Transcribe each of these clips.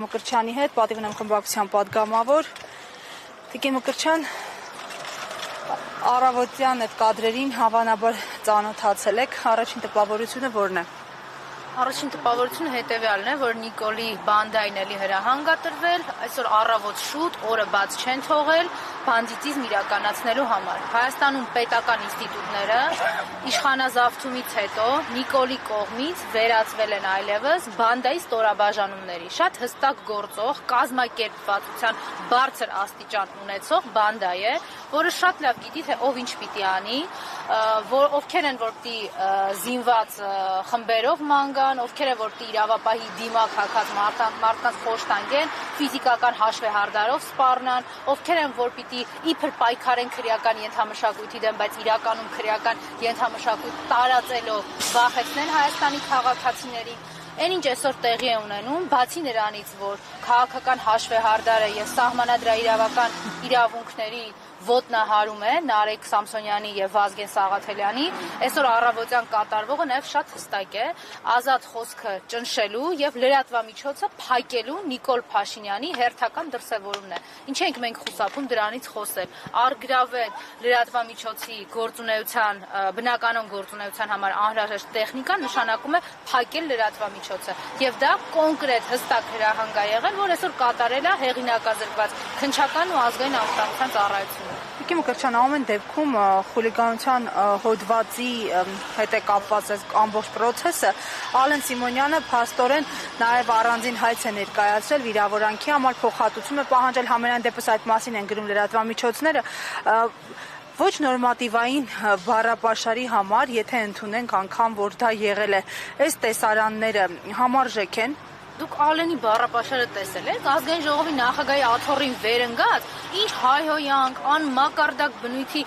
Մկրտչյանի հետ պատիվ ունեմ խմբակցության պատգամավոր Տիկին Մկրտչյան, առավոտյան այդ կադրերին հավանաբար ծանոթացել եք, առաջին տպավորությունը որն է։ Առաջին տպավորությունը հետևյալն է, որ Նիկոլի բանդային էլի հրահանգ է տրվել, այսօր առավոտ շուտ, օրը բաց չեն թողել բանդիտիզմ իրականացնելու համար։ Հայաստանում պետական ինստիտուտները իշխանազավթումից հետո Նիկոլի կողմից վերածվել են այլևս բանդայի ստորաբաժանումների։ Շատ հստակ գործող, կազմակերպվածության բարձր աստիճան ունեցող բանդա է, որը շատ լավ գիտի, թե ով ինչ պիտի անի, ովքեր են որ պիտի զինված խմբերով մանգան, ովքեր են որ պիտի իրավապահի դիմակ հագած մարդկանց խոշտանգեն, ֆիզիկական հաշվեհարդարով սպառնան, ովքեր են որ պիտի իբր պայքարեն քրեական ենթամշակույթի դեմ, բայց իրականում քրեական ենթամշակույթ տարածելով վախեցնեն Հայաստանի քաղաքացիներին։ Այն ինչ այսօր տեղի է ունենում, բացի նրանից, որ քաղաքական հաշվեհարդարը եւ սահմանադրաիրավական իրավունքների ոտնահարում է Նարեկ Սամսոնյանի եւ Վազգեն Սաղաթելյանի, այսօր առավոտյան կատարվողը նաեւ շատ հստակ է, ազատ խոսքը ճնշելու եւ լրատվամիջոցը փակելու Նիկոլ Փաշինյանի հերթական դրսեւորումն է։ Ինչ ենք մենք խուսափում դրանից խոսել, առգրավել լրատվամիջոցի գործունեության, բնականon գործունեության համար անհրաժեշտ տեխնիկան նշանակում է փակել լրատվամիջոցը եւ դա կոնկրետ հստակ հրահանգ է եղել, որ այսօր կատարել է հեղինակազրկված քննչական ու ազգային անվտանգության ծառայությունը։ Տիկին Մկրտչյան, ամեն դեպքում խուլիգանության հոդվածի հետ է կապված ամբողջ process-ը, Ալեն Սիմոնյանը փաստորեն նաև առանձին հայց է ներկայացրել վիրավորանքի համար, փոխհատուցում է պահանջել, համենայն դեպս այդ մասին են գրում լրատվամիջոցները։ Ոչ նորմատիվային բառապաշարի համար, եթե ընդունենք անգամ, որ դա եղել է, այս տեսարանները համարժեք են։ Դուք Ալենի բառապաշարը տեսել եք, ազգային ժողովի նախագահի աթոռին վերընկած, ինչ հայհոյանք, անմակարդակ բնույթի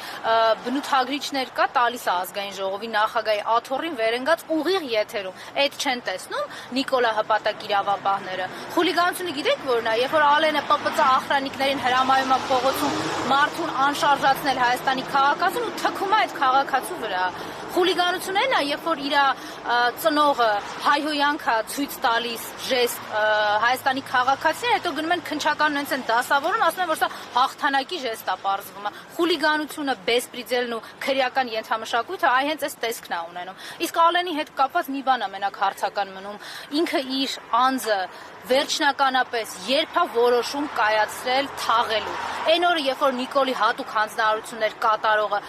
բնութագրիչներ կա տալիս է ազգային ժողովի նախագահի աթոռին վերընկած ուղիղ եթերում։ Այդ չեն տեսնում Նիկոլա հպատակ իրավապահները։ Խուլիգանությունը գիտեք որն է, երբ որ Ալենը ՊՊԾ ախրանիկներին հրամայում է փողոցում մարդուն անշարժացնել Հայաստանի քաղաքացուն ու թքում է այդ քաղաքացու վրա։ Խուլիգանությունն է, երբ որ իր ծնողը հայհոյանք է ցույց տալիս Հայաստանի քաղաքացիները, հետո գնում են քննչական ունենց են դասավորում, ասում են, որ սա հաղթանակի ժեստ է պարզվում։ Խուլիգանությունը, բեսպրիձելն ու քրեական ենթամշակույթը այ հենց այս տեսքն է ունենում։ Իսկ Ալենի հետ կապված մի բան է մենակ հարցական մնում, ինքը իր անձը վերջնականապես երբ է որոշում կայացրել թաղելու։ Այն օրը, երբ որ Նիկոլի հատուկ հանձնարարություններ կատարողը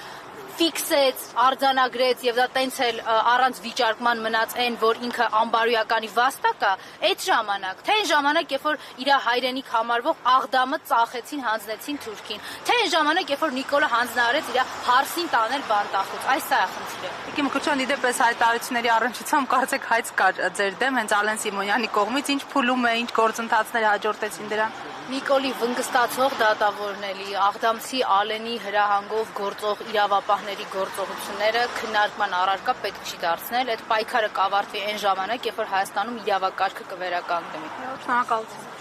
ֆիքսեց, արձանագրեց եւ դա տենց էլ առանց վիճարկման մնաց այն, որ ինքը անբարոյականի վաստակ է, այդ ժամանակ, թե այն ժամանակ, երբ որ իր հայրենիք համարվող Աղդամը ծախեցին, հանձնեցին Թուրքին, թե այն ժամանակ, երբ որ Նիկոլը հանձնարարեց իր հարսին տանել բանտախոց, այս սա է խնդիրը։ Տիկին Մկրտչյան, իդեպ հայտարարությունների առնչությամբ կարծեք հայց կար ձեր դեմ հենց Ալեն Սիմոնյանի կողմից, ինչ փուլում է, ինչ գործընթացներ հաջորդեցին դրան։ Նիկոլի վնգստացող դատավորների, աղդամցի Ալենի հրահանգով գործող իրավապահների գործողությունները քննարկման առարկա պետք չի դարձնել, այդ պայքարը կավարտվի այն ժամանակ, երբ որ Հայաստանում իրավակարգը կվերականգնվի։ Շնորհակալություն։